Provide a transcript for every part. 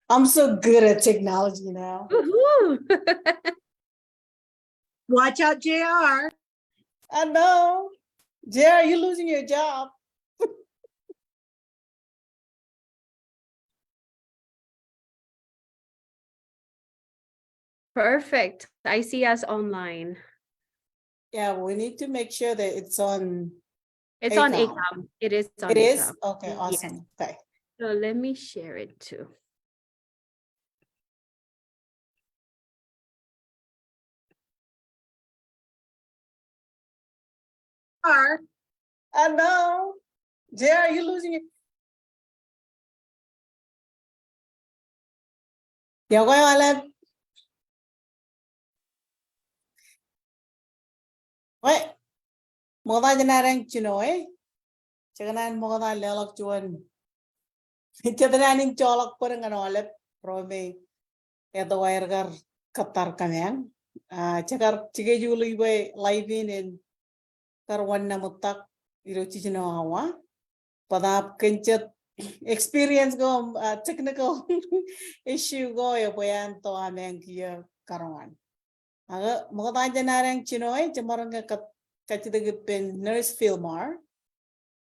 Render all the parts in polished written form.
I'm so good at technology now. Woohoo! Watch out, JR. I know. Jerry, you're losing your job. Perfect. I see us online. Yeah, we need to make sure that it's on. It's on ACOM. ACOM. It is on It is? ACOM. Okay, Yes. awesome. Okay. So let me share it too. JR. I know. Jerry, you're losing it. Yeah, why I left? What? More than I rank, you know, eh? Chaganan more than Lelok Juan. Chadanin Cholok putting an olive, probably at the wire Qatar Kanyan. Chakar Chigajuli way live in Karwana Mutak, Irochino Hawa. Padap Kinchet experience go technical issue go yapayan to ameng kia Karawan. Aga mga janarang chinoy, chamaranga kachidagipin nurse Filmar.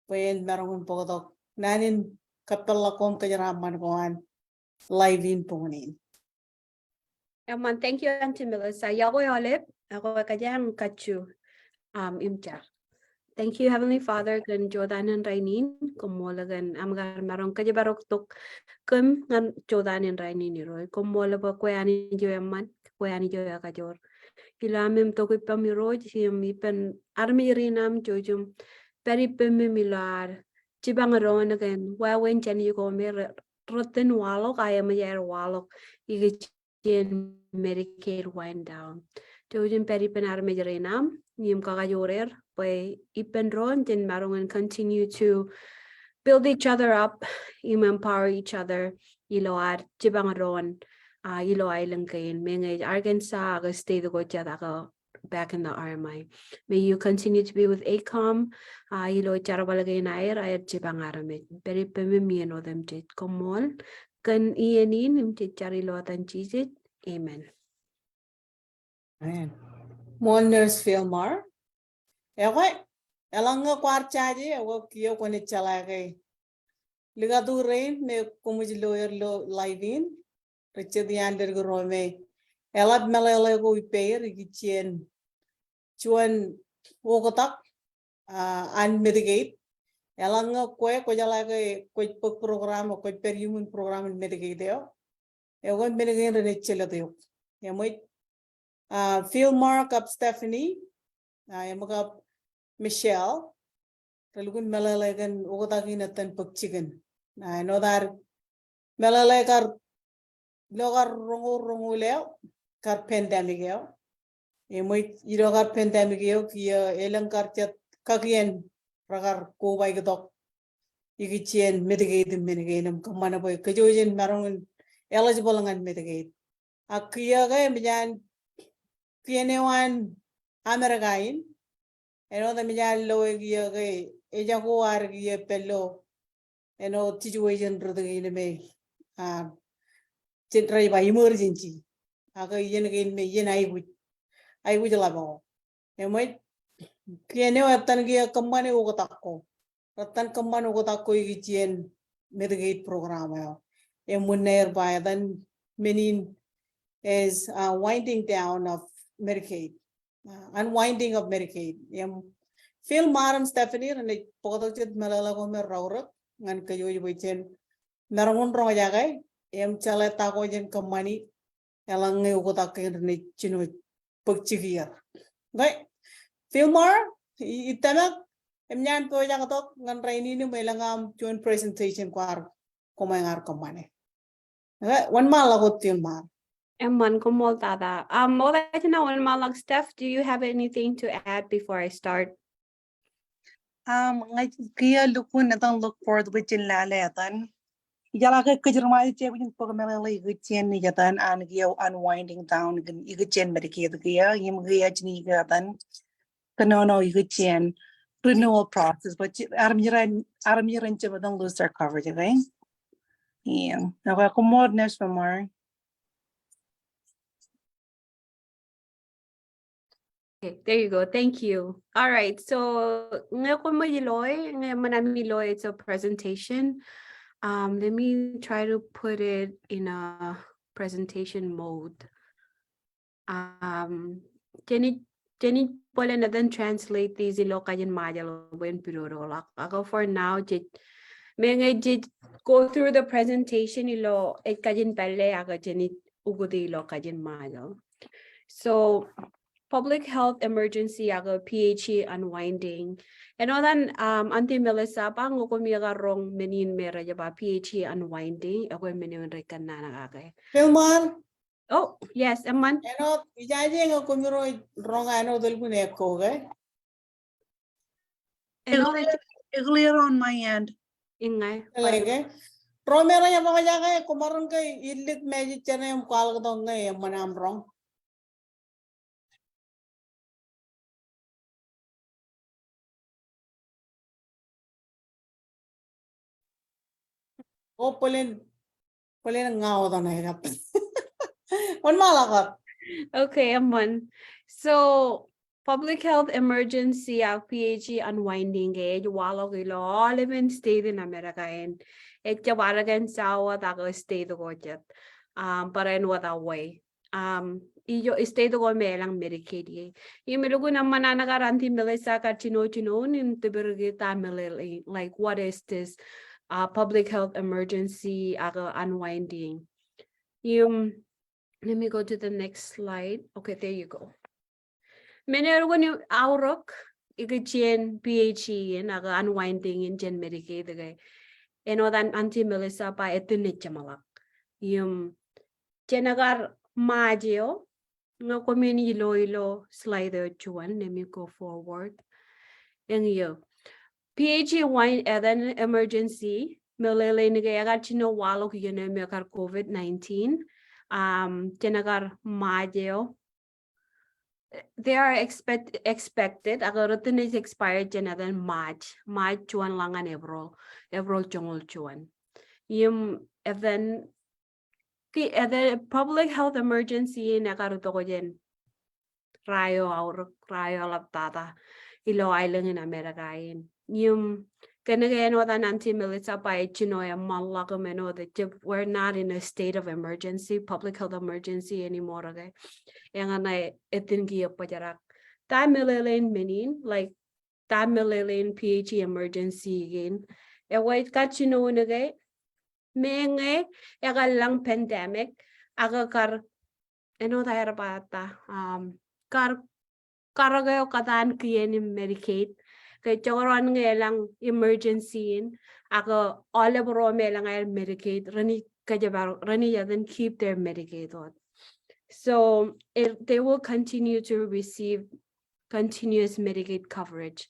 When marungun pogotok nanin kapalakom kajaraman koan live in ponin. Aman, thank you, Auntie Melissa. Yago yolip, ako kajang kachu imcha. Thank you, Heavenly Father, kan Jordan and Rainin, kumolagan amgar marong kajabarok tok kum ngan Jordan and Rainin roy, kumolaba kwayani joyaman, kwayani joyakajor. Ilamim tokipamiro, himipen armirinam jojum, peripemilar, chibangaron again, where when Jenny go mir rotten wallock, I am a year wallock, igichin Medicaid wind down. Jojum peripen armirinam, yim kagajorer, by ipenron, then marong continue to build each other up, empower each other, iloar, chibangaron. Ilo Island kain may Arkansas stay the go back in the RMI. May you continue to be with ACOM. Ilo charabalagay na air ayat chibang aramit. Pero pemimiano them chit komol. Kan ianin imchit charilo atan chisit. Amen. Ayan. Mon nurse Filmar. Ewa, elanga kwarchaji, ewa kiyo kone chalagay. Ligado rain, me kumuji lawyer lo live in. Richard the under Rome. Elad Malalego pair, Gichian Chuan Wokotak and mitigate. Elanga Quake, Kojalaga, quite book program or quite per human program and mitigate there. A one mitigate and a chill. Yamoit Phil Mark up Stephanie. I am up Michelle. Telugun Malalagan Wokotakin at 10 book chicken. I know that Malalagar. Logar rongo leo kar pandemic yo emoy irogar pandemic yo kia elang karchat kagien ragar ko bai gadok igichien mitigate kamana boy kajojen marong eligible ngan mitigate akia ga mijan pienewan americain eno da mijan lo gia ga eja ko ar gia pelo eno situation rodagine me try by emergency. Aga yen again me yen I would labo. And wait, Kiano atan gia company ugotako. Ratan company ugotako igien mitigate program. And when nearby then meaning is winding down of Medicaid, unwinding of Medicaid. Phil Maram Stephanie and a potojet Malalagomer Raura and Kayo Wichen Naramun Royagai. Chala takojen kamani elang ugotakin ni chino pagchigia. Right? Filmar, itanak emnyan po jakatok ngan raini ni melangam joint presentation kwar kumangar kamane. One malagot Filmar. And one komol tada. More than now, one malag Steph, do you have anything to add before I start? Like Kia lukun natang look forward with Jilaletan. Yalaga Kajarmai Jevin Pogamela Gutian Nigatan and Gio unwinding down Igutian Medicaid Gia, Yimgiachni Gatan, Kanono Igutian renewal process, but Armiran Javadan lose their coverage again. Yeah. Okay, kumod nes Mar. Okay, there you go. Thank you. All right. So it's a presentation. Let me try to put it in a presentation mode. Jenny pole na then translate these ilokayan majalo when pirorolak. Ako for now, may go through the presentation ilo kayan pelle aga Jenny ugudi ilokayan majal. So public health emergency aga PHE unwinding. And all that Auntie Melissa pang ukumiga rong menin mera jaba PHE unwinding ako menin rekan na nagagay. Filmar, Oh yes, Aman. ano, ijaje nga kumiro wrong ano dul kun echo ge. Clear on my end. Ingay. Lege. Romera ya mga jaga kumaron kay ilit medyo chana yung kwal ko nga yung manam wrong. O pulin ngao daw na hirap. One malakap. Okay, Aman. So public health emergency PHE unwinding walo kilo all even state in America and ekjawaragan sawa tago state ko jet. Para in what way. Iyo state ko may lang Medicaid ye. Imilugo naman na nagaranti Melissa ka chino nin tibirgita melili. Like what is this public health emergency unwinding? Let me go to the next slide. Okay, there you go. Meron yung aurok ikachien PHE unwinding in gen Medicaid gay. Eno dan Auntie Melissa pa etunit chamalak. Yung Jenagar Maggio, no community ilo slider chuan, let me go forward. And you PHE wine then emergency, Melele Nagayaga Chino Walo Yunemekar COVID-19, Jenagar Maggio. They are expected, agarutin is expired Jenadan March chuan langan April chongol chuan. Then the public health emergency nakaruto ko dyan. Rayo laptata. Ilo island in America. Yung kanagayan wata nanti Melissa pa chinoya malakameno that we're not in a state of emergency, public health emergency anymore. Okay. Yang anay etin giya pa jarak. Ta melelain menin like ta melelain PHE emergency again. E wait ka chino nagay. Menge lang pandemic kar tayo bata karagayo katan kiyen Medicaid kay choron lang emergency all of rome lang ay Medicaid rani yadan keep their Medicaid on. So they will continue to receive continuous Medicaid coverage.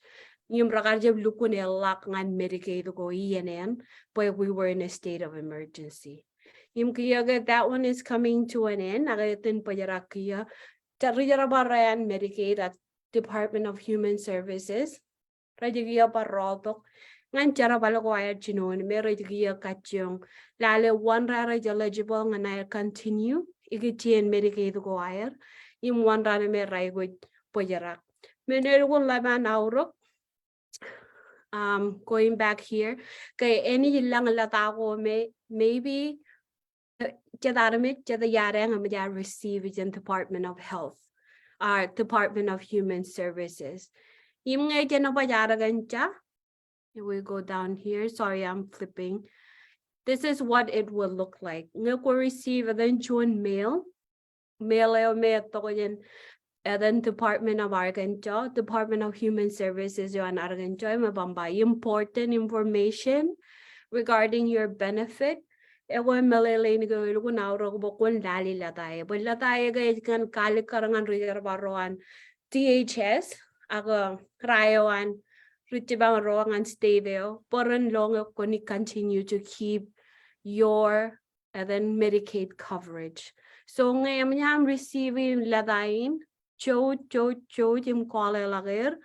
Yung rakarjab lukun elak ngan Medicaid ko iyan but we were in a state of emergency. Yung kiyaga that one is coming to an end. Nagayatin pa yarakiya. Tariyarabaran Medicaid at Department of Human Services. Rajigiya pa rotok. Ngan chara balakawaya chinon. Merajigiya kachyung. Lale one rara eligible ngan ay continue. Ikitiyan Medicaid ko ayar. Yung one rara meray ko pa yarak. Menerukun laban aurok. Going back here, kay any lang lata ko maybe jadaramit jadayarang receive in Department of Health, Department of Human Services. Yung nga janabayaragan cha. We go down here. Sorry, I'm flipping. This is what it will look like. Nga ko receive then chun mail to ko yan. And then Department of Arkansas, Department of Human Services, yung Arkansas, mabamba important information regarding your benefit. Ewan malilay ni gawin ko na uro ko kung lali latay. But latay gaya kan kalik karangan reservaroan THS, ako rayoan, ritibang roangan stay there. Poran long ko ni continue to keep your and then Medicaid coverage. So ngayon I'm receiving latayin. Yung kwale lagir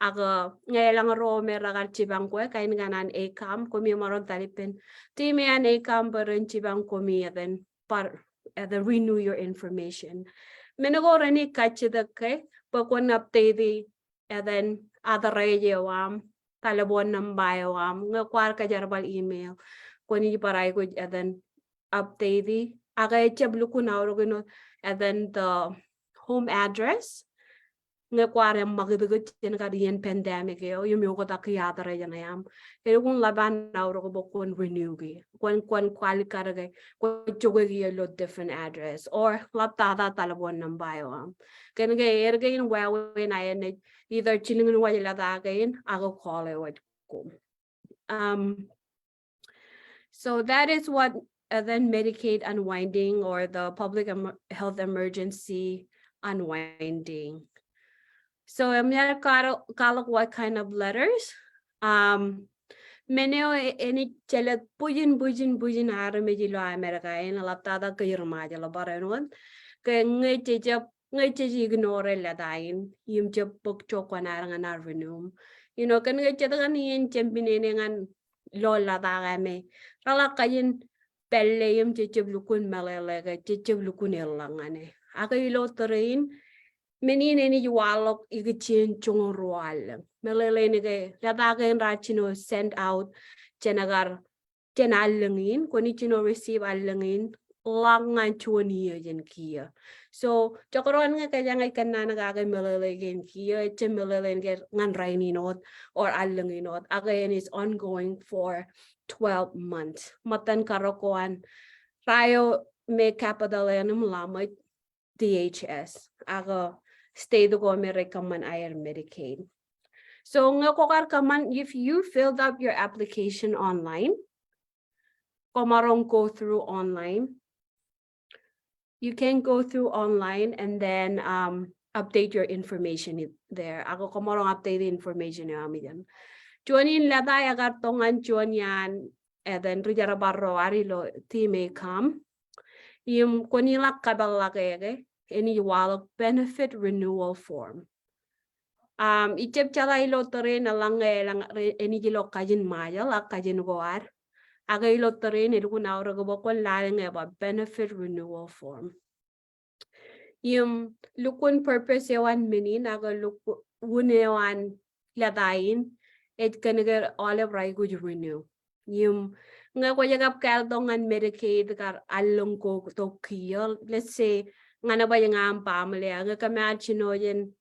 aga ngayon ro meragal chibang ko kain ganan ACOM kumi maron talipin timi an ACOM baron chibang kumi then par the renew your information menago rani kachida ke pakon update and then other radio talabon ng bio nga kwar ka jarbal email kuni paray ko and then update aga chablu ko na ro and then the home address nga kware magdugut tin ka diyan pandemic yo yung ko ta kaya tara yan ayam pero kung laban na ro ko kon renew gi kon kwali karagay ko jogo gi lo different address or laptada talabon ng bio kan ga erga in wawe na yan either chilingun wala da gain ako call it ko so that is what then Medicaid unwinding or the public health emergency unwinding. So I'm gonna call what kind of letters. Meneo any chelet bujin ara medilo America in a laptada kayirma jala barenon. Kay ngay ignore la dain yum chop book chokwanarang an arvenum. You know, can get chetang yin championing lola dagame. Rala kayin pelle yum chichib lukun malalega chichib lukun elangane. Akaylo terrain. Many any walk igichin chungrual. Melele Ladagan Rachino send out Jenagar Jenalangin, Konichino receive Alangin, long and 20 years in Kia. So Chokoron Kayanga Kananaga Melele Kia, Chimilele get Nanraini note or Alangin note. Again is ongoing for 12 months. Matan Karakoan Rayo me capital enum lama DHS. Aga state ko may recommend air Medicaid. So nga kokar kaman if you filled up your application online, komarong go through online. You can go through online and then update your information there. Ako komarong update the information niya amidan. Chuanin laday agar tongan chuan yan and then rijara barro arilo team ACOM. Yung kunilak kabalake any walk benefit renewal form. Ichep chala ilo terrain along any gilo kajin maya la kajin goar. Aga ilo terrain iluna ora gobokon laring about benefit renewal form. Yung lukun purpose yawan mini naga luk wunewan ladain it kanagar olive rai good renew. Yung nga ko yagap kaldongan Medicaid kar along ko to kiyo. Let's say nga na ba yung family nga kami chinoyen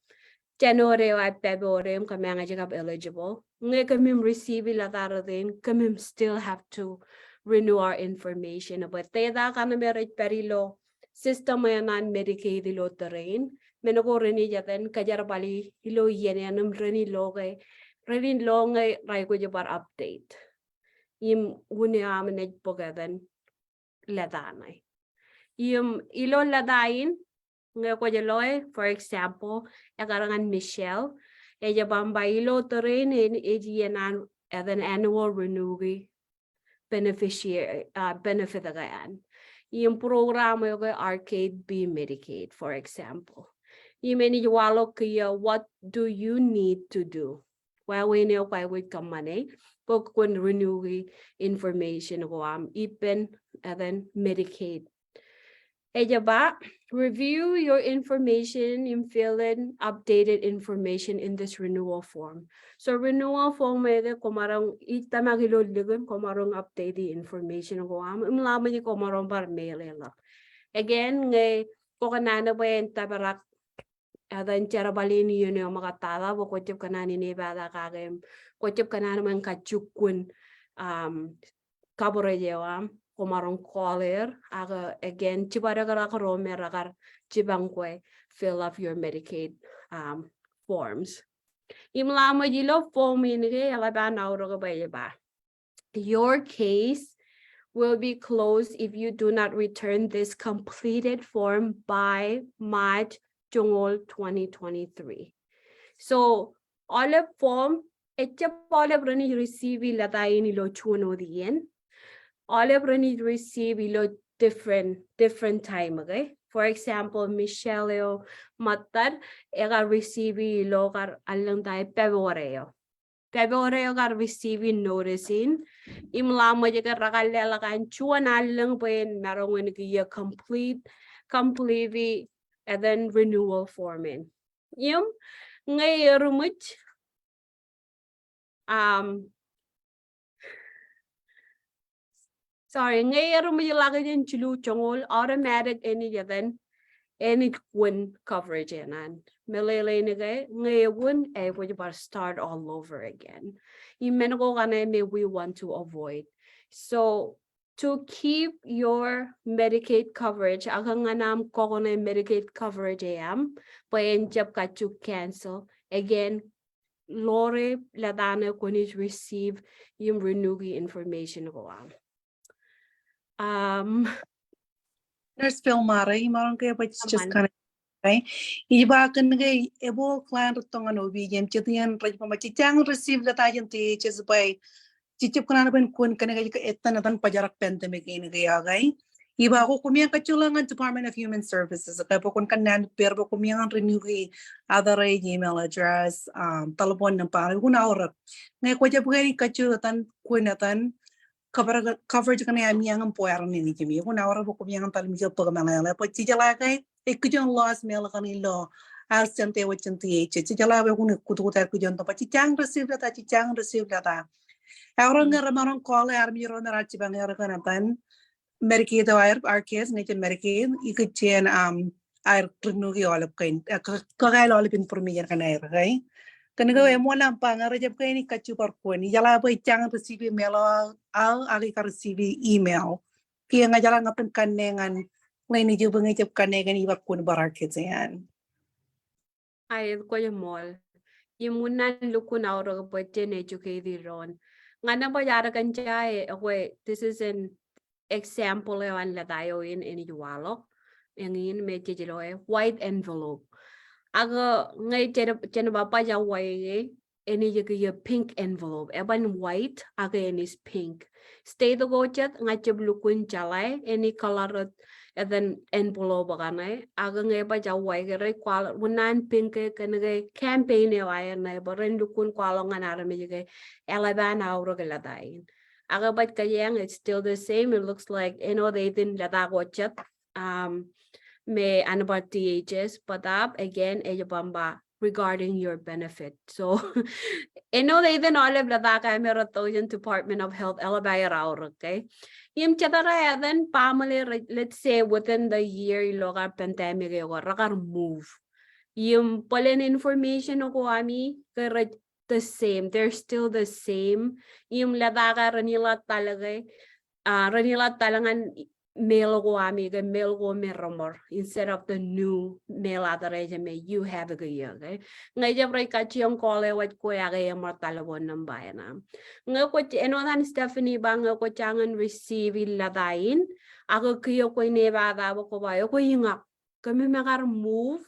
January or February kami nga jagap eligible nga kami receive la din kami still have to renew our information but teda kana merit perilo system yan Medicaid ilo terrain menago reni jaten kajar bali ilo yenanum reni logay reni long rai ko jabar update im une amnet pogadan ladanay yung ilo ladain nga ko jaloy for example agarangan Michelle ella bamba ilo terrain in ejianan as an annual renewal beneficiary benefit again yung programa yung arcade B Medicaid for example yung many walo kaya what do you need to do while we know why we come money pag kun renew information ko ipen and then Medicaid. Ella ba review your information in filling updated information in this renewal form. So renewal form ede komarang itamagiloligan komarong update the information ko imlaman ni komarong par mail ela. Again ngay ko kanana ba en tabarak adan cara balini yun yung makatala bo ko tip kanani ni bada kagem ko tip kanana man kachukun kaborejewa komarong caller aga again chibara kara karome ragar chibangkwe fill up your Medicaid forms imlama jilo form inige alaba nauro ba your case will be closed if you do not return this completed form by March 2023. So all of form all of rani receive latayin ilo chuno diyen all of rani receive ilo different time okay For example, Michelle Matar, ega receive logar alang tayo February got receiving noticing. Imlama jaga rakalela kan chuan alang when marong when completely and then renewal forming. Yum ngay rumut sorry ngay rumut lagi din chulu chongol automatic any win coverage and Malay ngay win would start all over again. We want to avoid. So to keep your Medicaid coverage, akang anam ko na Medicaid coverage payen jab ka to cancel again. Lore ladana when is receive yung renugi information ko Nurse Phil Mara, marang kaya but it's just Aman. kind of right. Iba kan ngay ebo client tong ano bigyan chitian right pa machang receive la tayo ti ches by chichip kana ben kun kan ngay etan natan pajarak pandemic ini kaya gay. Iba ako kumiyang kachulangan Department of Human Services kaya po kun kanan pero kumiyang renew kay other email address talabon ng pare kun awrak. Ngay ko jab gani kachulatan kunatan coverage kan ya miyang puwer ni kimi ko na ora ko miyang tal mi ko mangala po ti jala kay ikjon loss mel kan lo al sente wachenti ti jala we kun ku tu ta ku jon to pa ti chang receive data ora ngar maron call ar mi ro na ti bang era kan tan Medicaid our kids ni Medicaid ikchen ar trinu gi olap kain ka ga olap information kan era kay Kanaga mo lang pa nga rajab kay ni kachu par ko ni jala ba chang receive email al ali ka receive email kaya nga jala ngapen kanengan ngay ni jub ngay jab kanengan iba kun barar kitsen Ay ko yung mall. Yung muna lukun auro ko din educated ron. Nga na ba yara kan jay okay, this is an example yung la tayo in Iwalo. Yung may tijilo white envelope. Aga ngay chen ba pa ja white any yung pink envelope. Eban white aga is pink. Stay to go chat nga chub lukun jalay any color and then envelope ganay aga ngay ba ja white gare kwal unan pink kanagay campaign ay na barin lukun kwalo nga narami jigay elaban auro galadain. Aga bat kayang it's still the same. It looks like they didn't let that watch it. May ano ba THS but up again bamba regarding your benefit. So they didn't all of that meron Department of Health elabay auro okay. Yung chatara then family let's say within the year local pandemic rakar move. Yung pala information ko ami the same. They're still the same. Yung ladaka ranila talaga ranila talangan mail ko ami mail ko meromor instead of the new mail address may you have a good okay ngayon right kachi yung call what ko ya kay mo talabon ng bayan nga ko enodan Stephanie bang ko changan receive ladain ako kiyo ko neba ko ba ko yingak kami makar move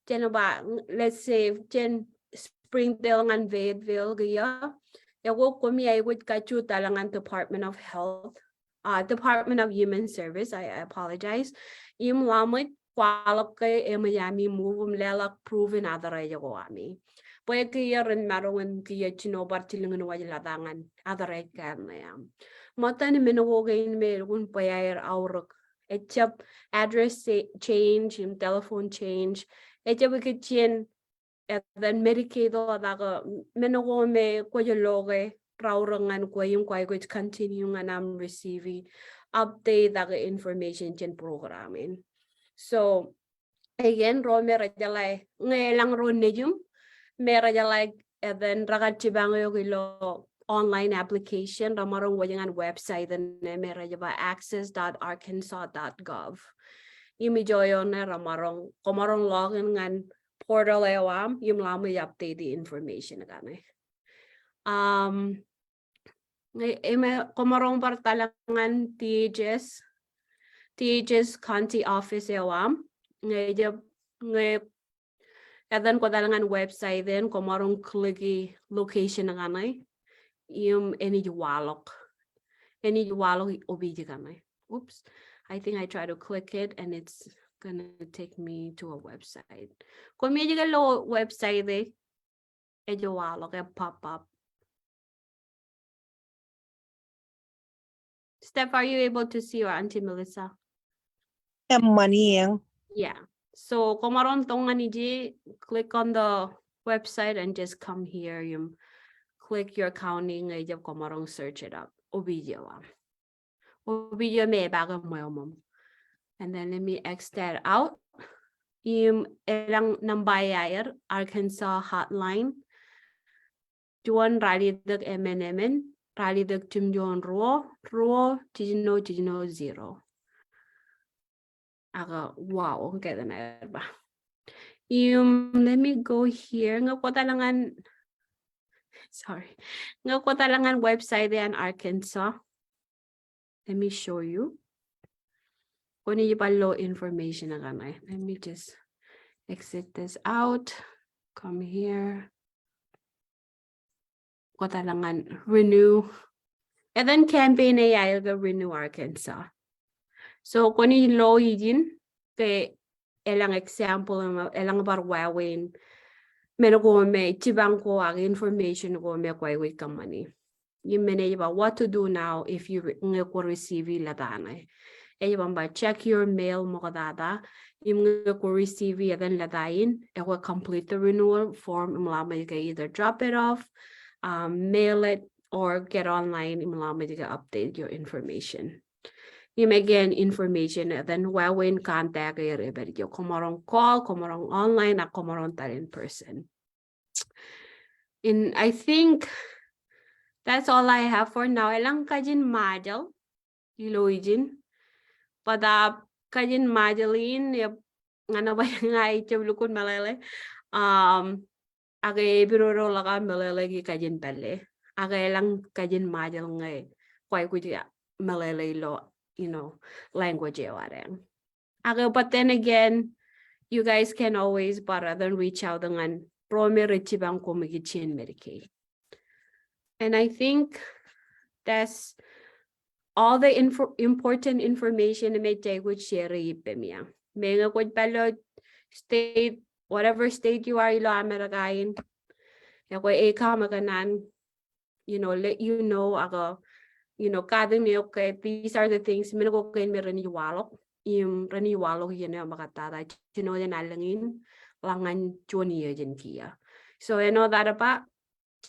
chen ba let's say chen Springdale and Fayetteville gaya ko kumi ay would kachu talangan Department of Health Department of Human Service, I apologize. Yung lamit kwalap kay Miami move lelak proven other ko ami. Pwede kaya rin maroon kaya chinobar tilingan wala ladangan other kan na yan. Mata ni minawagayin meron payar aurok. Etchap address change, yung telephone change. Etchap kitchen and then Medicaid daga minawo me kuya loge. Raurangan ko yung ko continue nga nam receiving update the information chen programin. So again ro mera jalay ngalang ro nejum mera jalay and then ragat chibang yo online application ramarong wajangan website and mera jaba access.arkansas.gov. Imijoyo na ramarong komarong login ngan portal awam yung lamay update the information agane. Komarong partalangan THS County Office awam edan ko talangan website din komarong clicky location ng anay yung enijualok obiji kanay. Oops, I think I try to click it and it's gonna take me to a website. Kung may lo website walo kaya pop up. Steph, are you able to see your Auntie Melissa? Money yang. Yeah. So kung maroon tong click on the website and just come here. You click your county ngay jab kung maroon search it up. Video may bago mo. And then let me X that out. Yung ilang nambayar Arkansas hotline. Juan ralidag MNMN. Ralidag timjon ruo tijino 0. Aga wow, okay na ba? Let me go here. Nga ko talangan website yan Arkansas. Let me show you. Kung yung low information na kanay. Let me just exit this out. Come here. Ko talangan renew. And then campaign ay renew Arkansas. So kung yung low yun, kay elang example, elang barwawin, meron ko may tibang ko ang information ko may kway ka money. Yung may about what to do now if you receive ladanay. Ba check your mail mo kadada. Yung ko receive yan ladayin, will complete the renewal form. Malaman you either drop it off, mail it, or get online. Malaman you update your information. You may get information then when contact your video. Kumarong call, kumarong online, at kumarong tar in person. And I think that's all I have for now. Elang kajin model, iloijin. Pada kajin modelin, ngana ba yung ay lukun malele. Agay biroro laka malele gi kajin pelle. Agay elang kajin model ngay. Kway kuya malele lo. Language. But then again, you guys can always then reach out dengan Medicaid. And I think that's all the important information may take with share state, whatever state you are, ACOM let you know okay, these are the things minago kain raniwalo makatara din alangin langan kia. So I know that about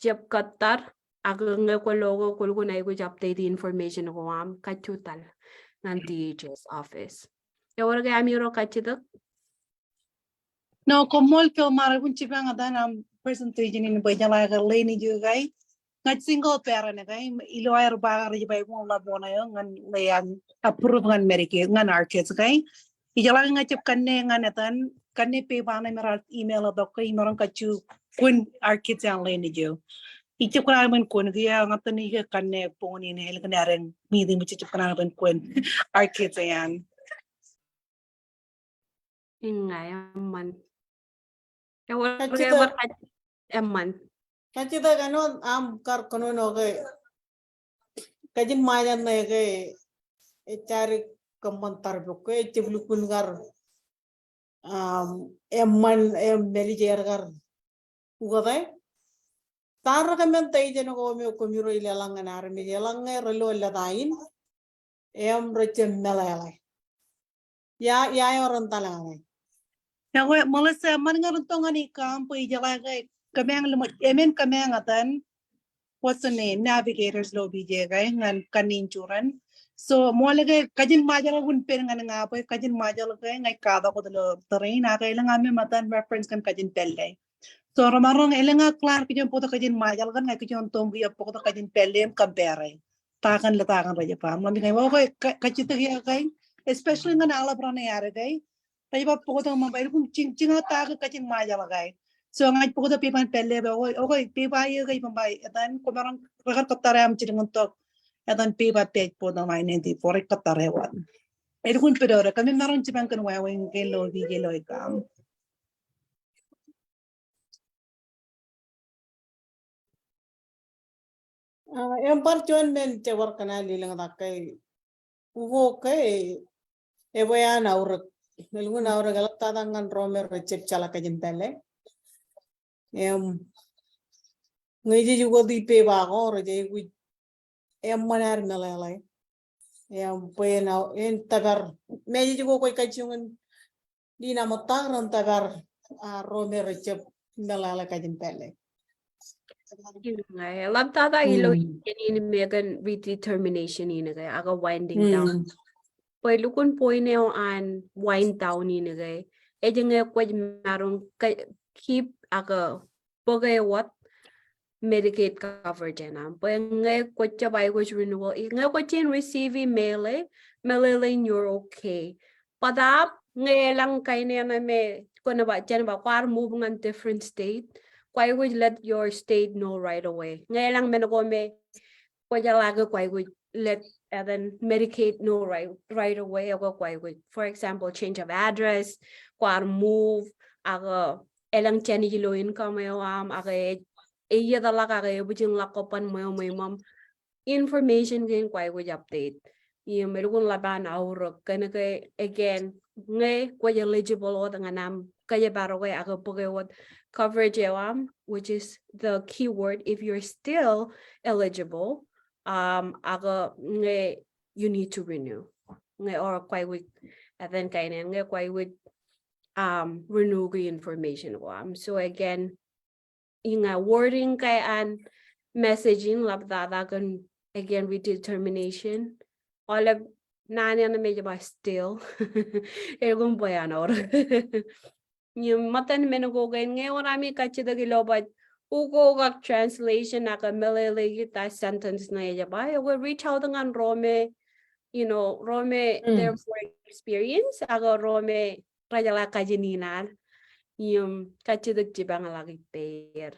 jab katar agang ko logo ko na update the information ko kachutal ng DHS office. Yawar kaya miro kachidak? No, komol ko marapun chipang adan presentation in bajala lane jugay. Ngat single parent kay iloyar bagar jibay mo labona yo ngan layan approve ngan Medicaid ngan Arkansas kay ijala nga chip kanne nganatan kanne pe bana meral email do kay moron kachu kun Arkansas ang lane jo ichip kana man kun kaya ngatani ka kanne poni ne hel kanaren meeting mo chip kana man kun Arkansas yan Ingay man. Yawar kaya man. Kachita kano kar kano no ke kajin mayan na ke cari kementar buke ciblukun kar emman manager kar ugatay tar kamen tay jeno ko me komiro ilalang anar me ilalang relo ladain recem melalay ya orang talangan yawe Melissa man nga rontongan ikam po ijala kay kamang kamang atan what's the name navigators lobby jegay ngan kaninchuran so mo lagay kajin majal gun per nga nga po kajin majal kay ngay kada ko dalo terrain na kay lang ame matan reference kan kajin pelle so ramarong elenga klar kajin po kajin majal kan ngay kajin tombi po ko kajin pelle compare takan latakan raja pa mami kay mo kay kajita kay especially nga ala brana yare kay tayo pa po ko mabay kung ching ta kajin majal kay so ngayon po ko pipan pelle ba okay pipayo kay pambay atan kumarang rakar kataram chiringuntok atan pipa page po na 994 katarewan ito kun pedora kami naron chipang kan wawing kelo vigelo ikam yang parcuan men cewar kana lilang takai ugo kay ebayana urek Nilgun aur galata dangan romer recep chala kajin pele. Ngaji juga di pe bago reje wi manar melalai. Pena tagar meji juga koi kacungan di nama tangran tagar romer recep melalai kajin pele. Labtada ilo ini megan redetermination ini kaya aga winding down. Pwede lukun point an wind down ini kaya. Ejengnya kwaj marong keep aga bagay what Medicaid coverage na. Pwede ngay kwaj chabay kwaj renewal. Ngay kwaj receive mail you're okay. Padap ngay lang kaya na may kung ba dyan ba kwar move ng different state. Why would let your state know right away? Ngayon lang menogome, why would let then Medicaid know right away? Why would, for example, change of address, move, elang chani low income iya talaga bujing lakopan mo mom information gain why would update. Yung meron laban aurok kana kay again ngay kway eligible o tanganam kaya baro kay ako what coverage which is the keyword if you're still eligible ako ngay you need to renew ngay or kway with and then kainan ngay kway with renew the information so again yung wording kay an messaging labdada kan again with determination all of nanya na medyo ba still ergon boyan or yung matan menugogen ngayon rami kachida gilobad ugo ga translation na ka melele ta sentence na ya ba we reach out ngan rome rome their experience aga rome rajala kajininan yung kachida jibang lagi per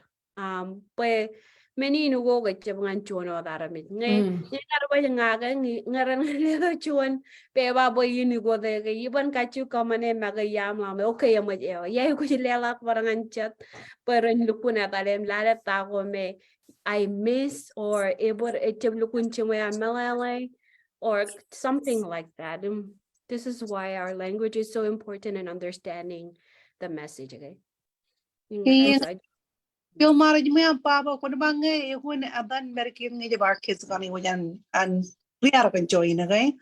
pues many nugo ga jibang chuno daramit ngay ngarba ngaga ngaran lego chuan pe ba boy nugo de iban kachu kamane magayam la okay mo ya ko lela parangan chat pero lukuna talem lala ta ko me I miss or able lukun chimaya malay or something like that. This is why our language is so important in understanding the message. Okay. Yung marriage mo yan, Papa, kung ba nga, kung adan American nga jabar kids kani wajan an riar kan join na kay.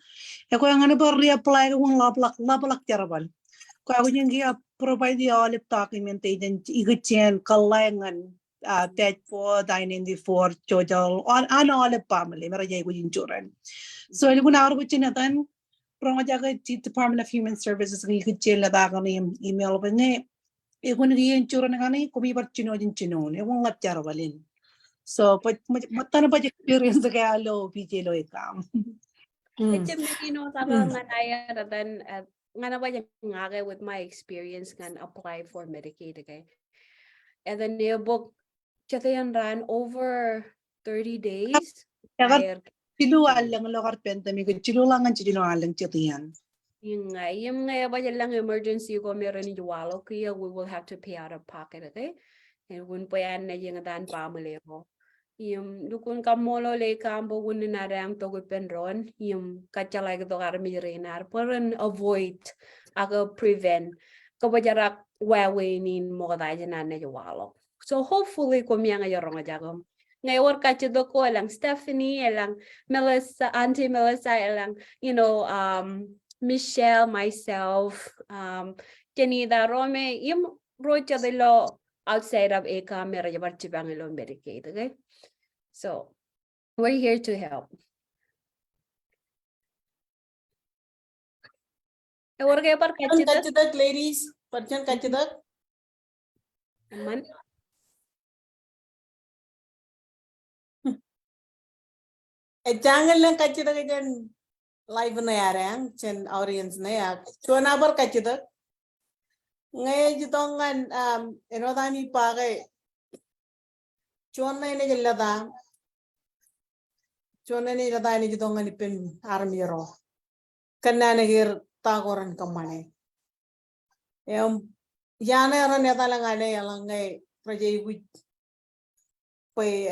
Kung ang ano ba reapply kung laplak jarabal. Kung ako yung provide the all documentation igutien kalangan that for dining the for jojal on all family mara jay ko yung juran. So yung na aro gutien natan pro jaga Department of Human Services ng igutien la da kan email ba nga Egun riyan chura na kani kumi bar chino egun ngat jar walin so but matan ba experience kaya lo PJ lo ikam Ito medino taga nganaya dan ngana ba ngage with my experience ngan apply for Medicaid okay and then they book chatayan ran over 30 days chilual lang lo karpenta mi chilulangan chilualang chatiyan yung ba lang emergency ko meron ni walo kaya we will have to pay out of pocket okay and when pa yan na yung dan family ko yung dukun kamolo le kambo gun na ram to penron yung kachalay to karmi renar para avoid aga prevent kabajarak wawainin mo kada na na walo so hopefully kumya nga yorong ajagom ngayon kachido ko lang Stephanie lang Melissa Auntie Melissa lang Michelle, myself, Janida, Rome, yung rocha de lo outside of ACOM, meron yung barchibang ilo Medicaid, okay? So, we're here to help. Ewan kayo par kachidak, ladies, parjan kachidak. Aman? Jangan lang kachidak ajan. Live na yarang chen audience na ya chona bar kachidak ngay jitongan enodani pagay chona ne jellada chona ne jellada ni jitongan pen armiro kanna ne gir tagoran kamane yana ran ya talangane yalangai projay gu pay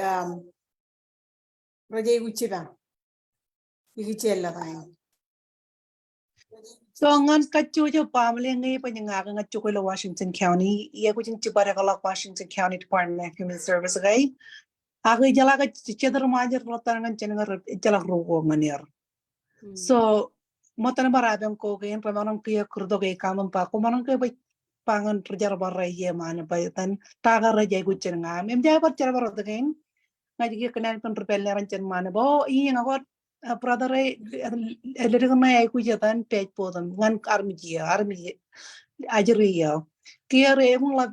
projay gu chiba Igichella time. So ngan kacu jo pamle ngai pa nyanga nga chukula Washington County ye ku jin chibara kala Washington County Department of Human Service gai agi jala ka chedar majer rotan ngan chenga jala rugo nganir so motan barabem ko gen pamanong kiya kurdo gai kamam pa ko manong ke pangan terjar barra ye man pa tan taga raja ku chenga mem ja par jar barra gen ngaji kenan kon repel ran chen man bo I ngagot brother ele ma ay ku jatan pej podam ngan army ajriya kire mung la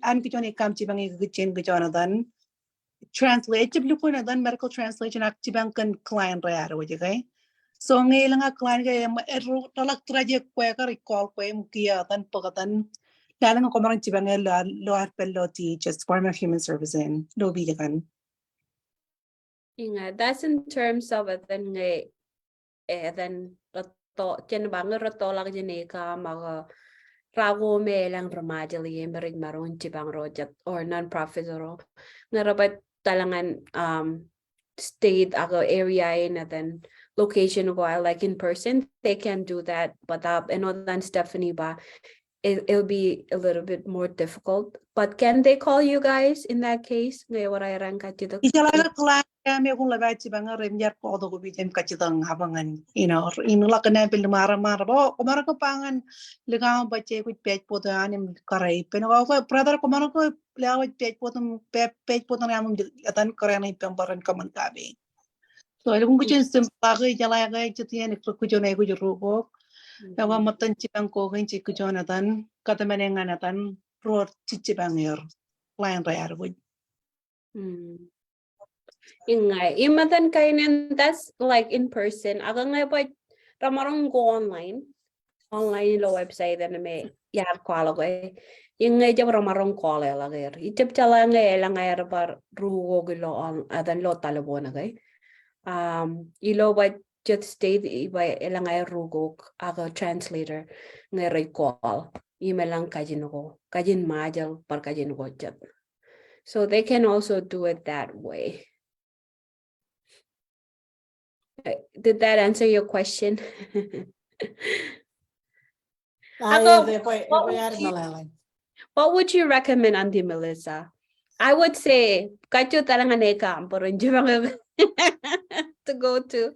an ki joni kam ci bangi ki chen ki jonadan translate ci lu ko na dan medical translation ak ci bang kan client ra wo jay so ngi la nga client ga ma ero talak traje ko ka recall ko em kiya tan pagatan dala nga ko marang ci bangi la lo at peloti just Department of Human Service in do bi kan Inga, that's in terms of then then to chen bang rato lag jeneka maga rago me lang ramajali merig maron chibang rojat or non-profit ro ngarabat talangan state ago area in then location while like in person they can do that but and then Stephanie ba it'll be a little bit more difficult but can they call you guys in that case ngay waray rang ka chito ijala la client me kung la ci bang rem jar ko do ko bi tem ka ci tang habangan in la kana bil mara bo ko mara ko pangan liga ba che ku pej po to anim karai pero ko brother ko mara ko la pej po tum pej po tan am atan kare ni pem baran kaman kabe so ele kung kuchen sim pa ko ijala ga ci tien ko jone ko juro ko tawa matan ci bang ko gen ci ko jonatan kata menengan atan ro ci bang yer client ra yar Ingay, imatan kainin that's like in person. Aga nga ba ramarong go online lo website na may yar kwala ko ingay jab ramarong kwala lagir. Itip chala ngay lang ngay rabar rugo gilo on adan lo talabo na kay. Ilo ba just state iba ilang ngay rugo aga translator ngay ray call. Email lang kajin majal par kajin ko jab. So they can also do it that way. Did that answer your question? What would you recommend, Auntie Melissa? I would say kacho talangan ekam pero to go to.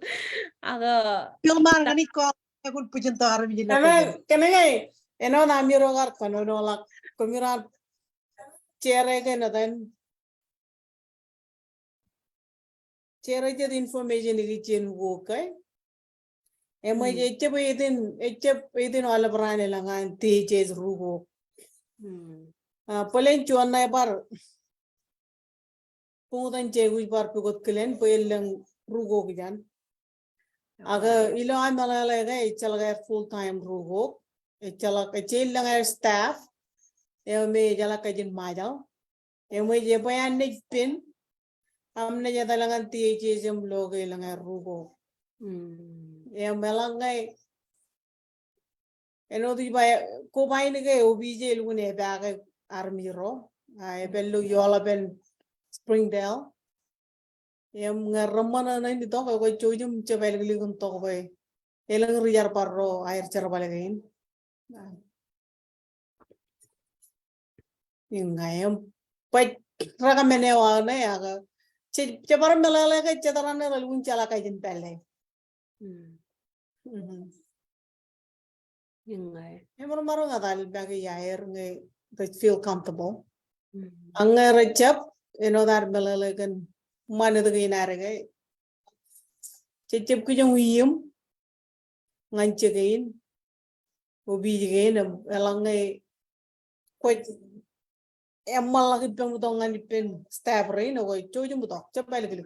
Filmar gani ko kung pujentar mi jina ko. Kanay na miro gar kono no la kumira chere ke na dan chere je information ni chen wo kai emo je edin wala brane la ngan te je rugo polen chuan na bar pungutan je wi bar pugot klen poelen rugo gijan aga ilo ay malala ga ichala full time rugo ichala ka chel lang staff me jala ka jin majal me je bayan ne pin amne je dalangan ti je jem logo lang rugo melangai eno di ba ko bai ne ga obije lu ne ba ga army ro ai bello yola ben Springdale ngarramana na ni to ko chojum chebel gli gun to ko elang riyar parro air charbalegain ingayam pa raga menewa na ya ga chebar melala ga chetarana ralun chala ka jin pelle emor maro ngadal bagi air nge they feel comfortable anga rechap that melala gan mana de ginare ga chechep ku jong yim nganche gain obi gain elangai ko emal lagi pem tongan pen staff rain ko chojum to chapal gili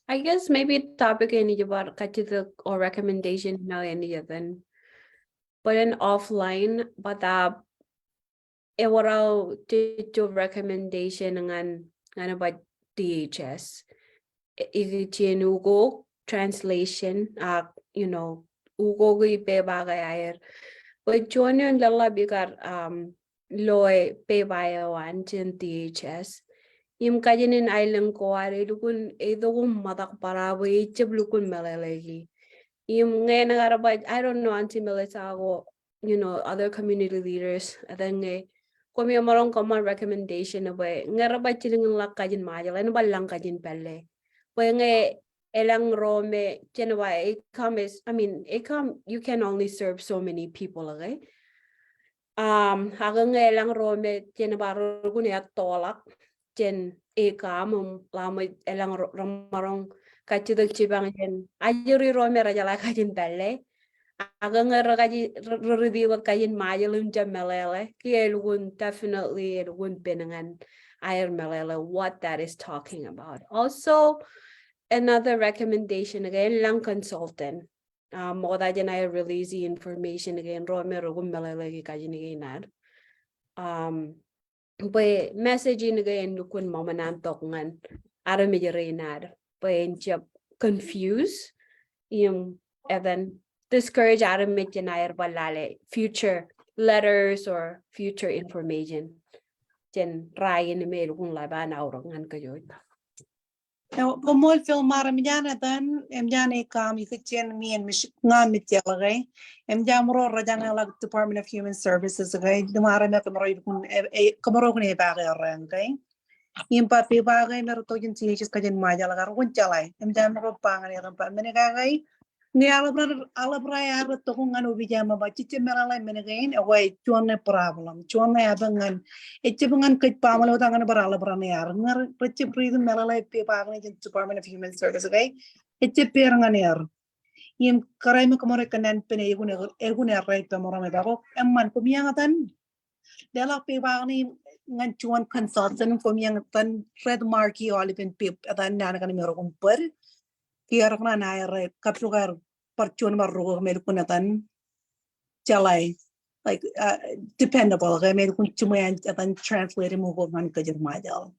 I guess maybe topic any about kachita or recommendation now any then. But an offline but ewarao to recommendation ngan about DHS. Igichen ugo translation ugo gi pe bagay ayer. But join yung lala bigar loy pe bayo an DHS. Im kajinin island ko are lukun edo madak para we chep lukun melalegi Yung ngayon nagarabay, I don't know, Auntie Melissa, ako, other community leaders, at then kung may marong common recommendation na ba, ngarabay chiling lang kajin majal, ano ba lang kajin pala? Pwede nga, elang rome, chinawa, ACOM, you can only serve so many people, okay? Hagang nga elang rome, chinawa, rugunya tolak, chen ACOM, lamay elang marong kachidak chibang chen, ajuri rome rajala kajin pala. Agang ragaji rediwat kajin majalum jam melele, kaya lugun definitely lugun pinangan air melele, what that is talking about. Also, another recommendation again, lang consultant. Mo da jan ay release the information again, ro mero gum melele ki kajin again. But messaging again lukun mamanan tokungan ara mejerenad, but jab confuse yung even discourage Adam balale future letters or future information. Jen Ryan email kung laban aurangan kayo. Pumol filmar mjana dan mjana ACOM ikutchen mi and nga mitjalagay mjamro rajana lag Department of Human Services agay dumara na kamaro kun e bagay kay impat pe bagay meron to yung CHS kajan majalagar kun chalay mjamro pangan yaran pa menegay ni alabra ya to kung ano bijama ba chiche meralay menegay away chuan problem chuan na abangan Echibangan kit pamalo tangan barala branayar ngar recip reason meralay pe bagay yung Department of Human Services okay echip peranganir yim karay mo kamore kanan pene egun right pamora me bago emman kumiyangatan dela pe bagay ngan chuan consultant kumiyangatan red marky olipin pip atan nana kan mero kumpar kiar kana na right kapsugar parchuan marro me kunatan chalay like dependable okay may kung chumayan atan translate mo ko man ka majal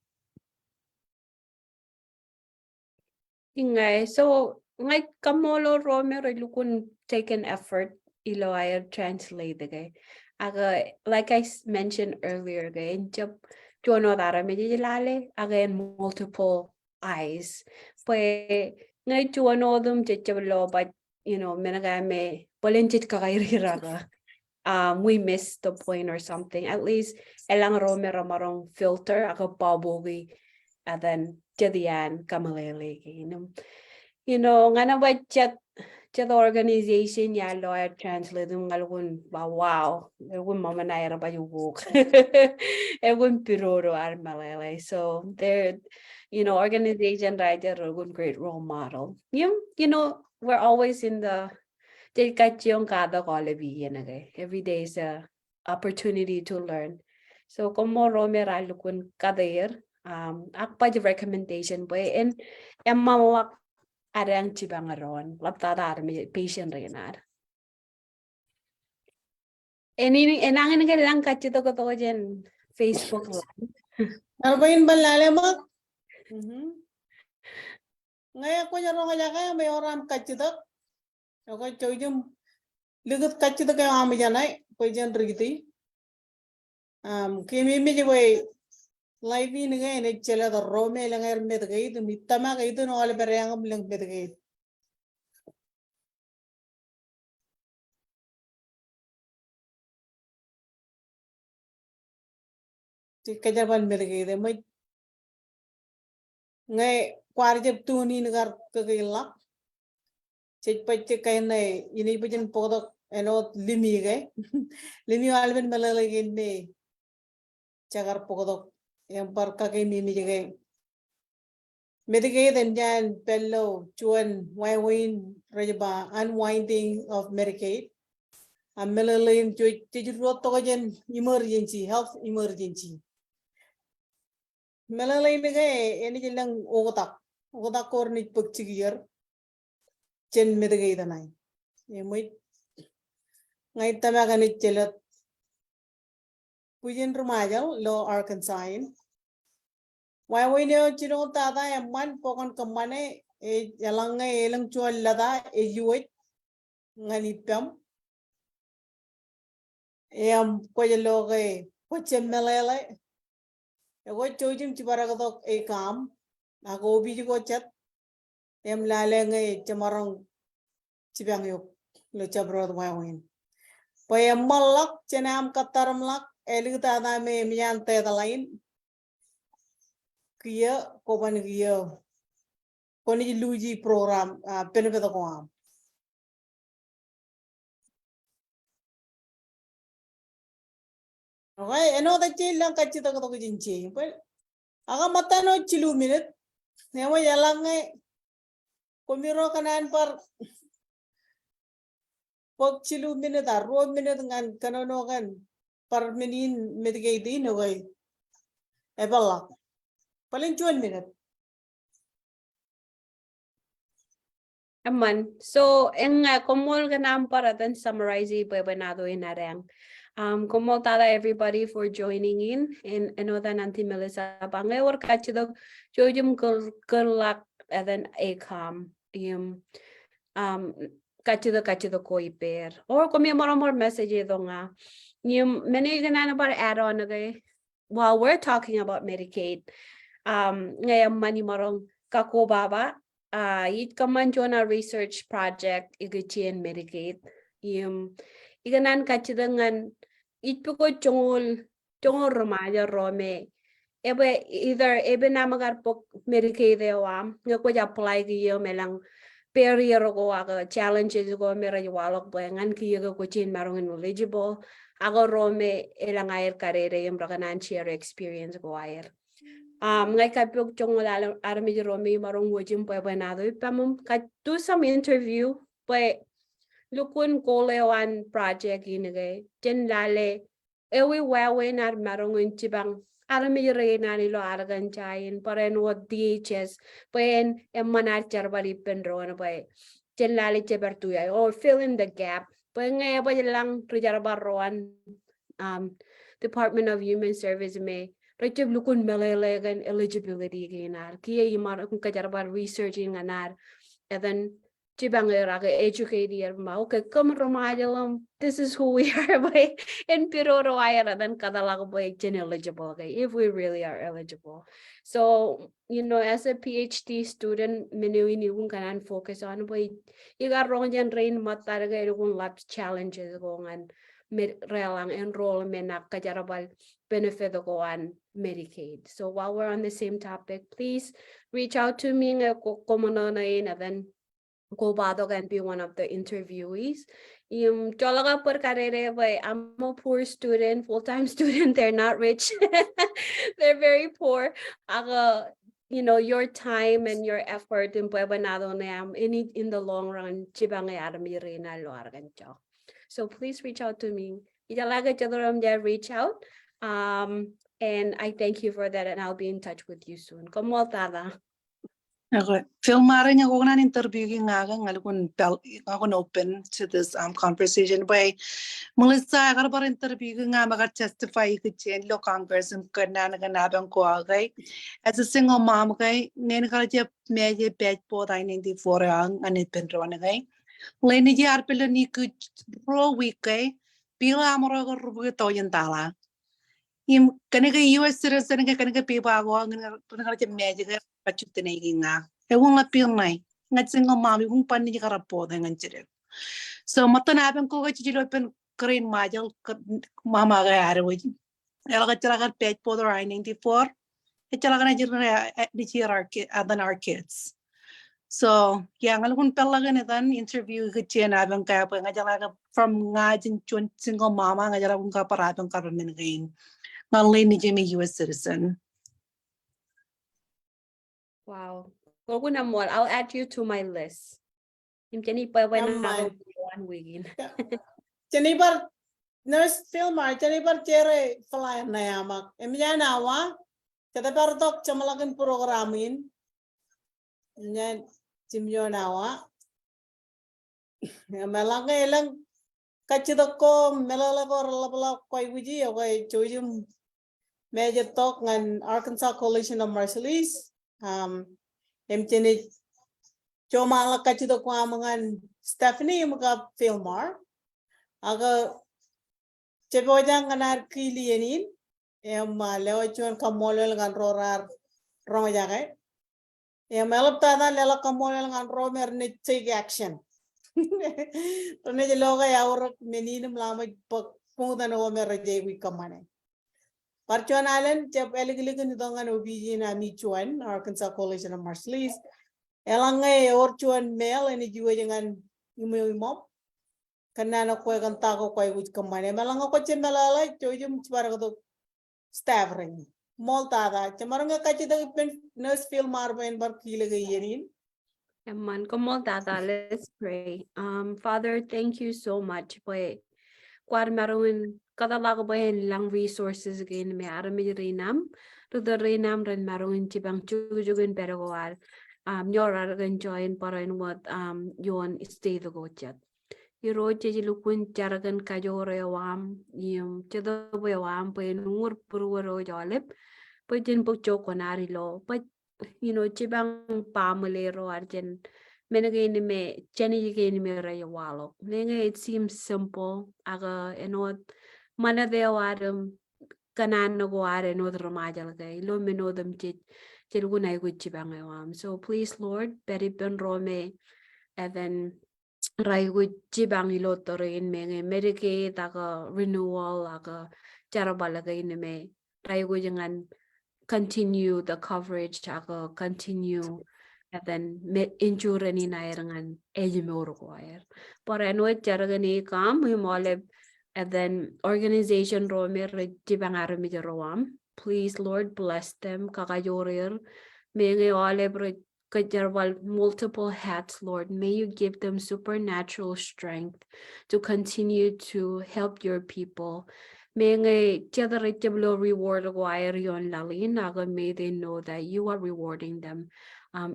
Ingay, so ngay kamolo romero lukun take an effort ilo ay translate okay. Aga like I mentioned earlier okay, jab jono dara medjilale again multiple eyes. Pues ngay jono dum jechalo but menagame polenchit kakairiraga. We missed the point or something. At least elang romero marong filter ako babogi and then jadian kamalele ngana ba chat the organization ya lawyer translate ngalgun ba wow egun mama na era ba yubuk egun piroro armalele so they're organization right there a great role model we're always in the every day is a opportunity to learn. So como romera lukun kader akpa the recommendation boy and emawak arang chibangaron laptadar mi patient renar. Enangin ka lang kachito ko to jen Facebook lang. Arbain balale mo. Ngayon ko nyaro kaya kaya may oram kachitak. Okay, choyum ligut kachitak kaya kami janay poijan rigiti. Kimi mi jawai live in again it chela the rome langar med gay to mitama gay to no ale perang lang med gay. Kajaban med gay de mai ngay kwarjep tu ni nagar kagilla. Cek pacek kaya na ini pujan podok enot limi gay limi alben malalagin ni cagar podok yang parka kay mimi jagay Medicaid and Jan Pello Chuan Wywin Rajaba unwinding of Medicaid a malalagin chujurot tokajan emergency health emergency malalagin gay any jilang ogotak kornit pagchigir chen Medicaid anay yemoy ngay tamagan it chelat pujen rumajal lo Arkansas why we know chino tada and one pokon kamane e yalanga elang chual lada e yuit nganipam em koyaloge pochemelele e go chojim chibaragadok e kam ago biji go chat em lalenge chamarong cibang yuk lo cabrod wawin pay malak cenam kataram lak eligta na me miyan te lain kia koban kia koni luji program penebeta ko am okay eno da chilang kachita ko jinchi but aga matano chilu minute nemo yalang komiro kanan par pag chilu minute road minute ngan kanono kan par minin Medicaid no way ebala paling 1 minute Aman. So, en komol ganam para then summarize ibenado inarang. Como tada everybody for joining in and another Nanti Melissa Bange or kachido jojum kurlak and then ACOM kachido koi pair or komi more message donga many ganan about add on okay while we're talking about Medicaid ngayam mani marong kako baba it kaman jona research project igitien Medicaid iganan kachidangan itpuko chongol remaja rome either namagar pok Medicaid awam ngako apply kiyo melang barrier ko aga challenges ko mera walok boyangan kiyo ko chin marong eligible aga rome elang air karere yung rakanan share experience ko air ngay kapok chongol arami rome marong wojim po banado pamum do some interview but lukun kolewan project inagay jen lale ewi wawe nar marong chibang arami na nilo aragan chain paren what DHS pen emanar charbali penro na pa jen lale chebertuya or fill in the gap pen ngay ba lang rijarbaroan Department of Human Service me recheb lukun melelegan eligibility ginar kiya yimar kung kajarbar researching anar and then Chibang educated ma okay come romajalam this is who we are by and pero roaya then kadalag boy eligible okay if we really are eligible so as a PhD student minuini kung kanan focus on boy iga wrong jan rain mataraga kung labs challenges gongan relang enrollment na kajarabal benefit ko on Medicaid. So while we're on the same topic, please reach out to me and then go bado can be one of the interviewees. Cholaga por carrera, but I'm a poor student, full-time student. They're not rich. They're very poor. Your time and your effort in in the long run, so please reach out to me. Reach out. And I thank you for that, and I'll be in touch with you soon. Como tada? Okay. Filmara niya ko na interview nga ngalakon open to this conversation by Melissa agar interview nga maka testify kitchen lo Congress kana naganabang ko okay as a single mom okay ngayon ka je medyo bed po 94 ang anit penro na kay leni ji arpelo ni ku pro week kay pila amoro ko rubo to yung tala kanaka US citizen kanaka pipa ko kanaka je medyo pachutinay nga ewan la pilnay ngat single mom yung pani ji karapo dengan cire so matanapin ko ka chilo pen keren majal mama ga arwe ela ka chala ka page po 94 e chala ka na jirna di chira our kids so yang algun pelagan etan interview ke chena bang ka pa ngajala ka from ngajin single mama ngajala kung ka paratong karon ngain ngalay ni Jimmy US citizen. Wow. I'll add you to my list. Jenibar nurse filmer jenibar cere flyer na yamak emya nawa kada partok chamalagan programin nya jimyo nawa melanga elang kachidoko melalago labla koi wiji okay chojum major talk ngan Arkansas Coalition of Marshallese emcheni chomala kachidoko amangan Stephanie mga filmer aga cebojang nganar kilianin lewachon kamolel ngan rorar romajaga melop tada lela kamolel ngan romer ni take action Tone jaloga yaur meninum lama pak pungutan o meraje wi kamane. Parchuan Island jab eligiligan dongan obiji na michuan Arkansas Coalition of Marshallese. Elangay or chuan male ini jiwa jangan imom. Kanana kwe kan tako kwe wich kamane. Malanga ko chen malala chojum chbaragado staff ring. Molta da chamaranga kachida pen nurse feel marben bar kilaga yerin. Amen. Como Dada, let's pray. Father, thank you so much. Boy, kuar maroon kada lago boy lang resources again me arami rinam to the rinam ren maroon chibang chugin perogoal. Your aragan join para in what yon stay the gochat. You wrote lukun jaragan kajore wam yum chedo boy wam boy nur purwaro jolip. But in book jokonari law, but chibang pamalero arjen menagain me jenny again me rayawalo. Nenga it seems simple, aga enot mana de wadum kanan no go are no ramajal lo meno them chilgunay with chibang. So please, Lord, Betty Ben Rome, and then Rai with chibang ilotorin me Medicaid aga renewal aga charabalaga in me. Rai with continue the coverage ako continue and then injure ni nairangan ejimoro choir por anwet jaragani kam himoleb and then organization ro mer jibangaro mi roam. Please, Lord, bless them kakayorir menge oleb kajarwal multiple hats, Lord. May you give them supernatural strength to continue to help your people. May reward may they know that you are rewarding them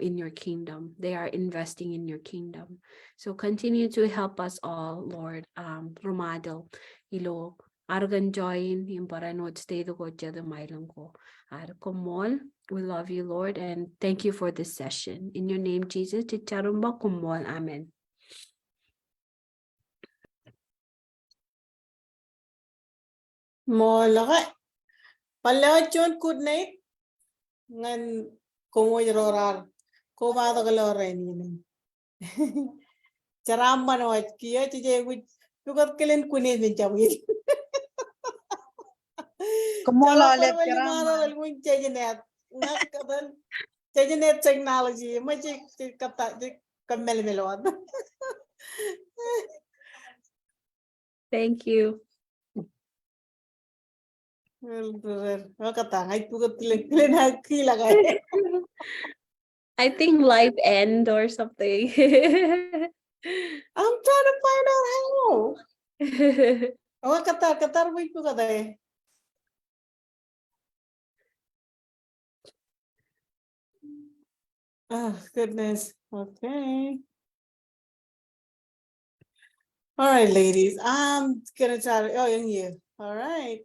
in your kingdom. They are investing in your kingdom. So continue to help us all, Lord. Romadel, ilo, argan join, yung para no stay the gocha the mailang ko. Kumol, we love you, Lord, and thank you for this session. In your name, Jesus, chicharumba kumol. Amen. Molaka. Palachon could night. Ngan kumoy rorar. Kumada kalorin. Charamba no at kia chije which you got killing kunin in Jawi. Kamola lep Chalapar jarama. will win chaginet. Not chaginet technology. Magic kata kamelmelon. Thank you. I think live end or something. I'm trying to find out how. Oh, Qatar wait ko kada. Oh, goodness. Okay. All right, ladies. I'm gonna try to, oh, in here. All right.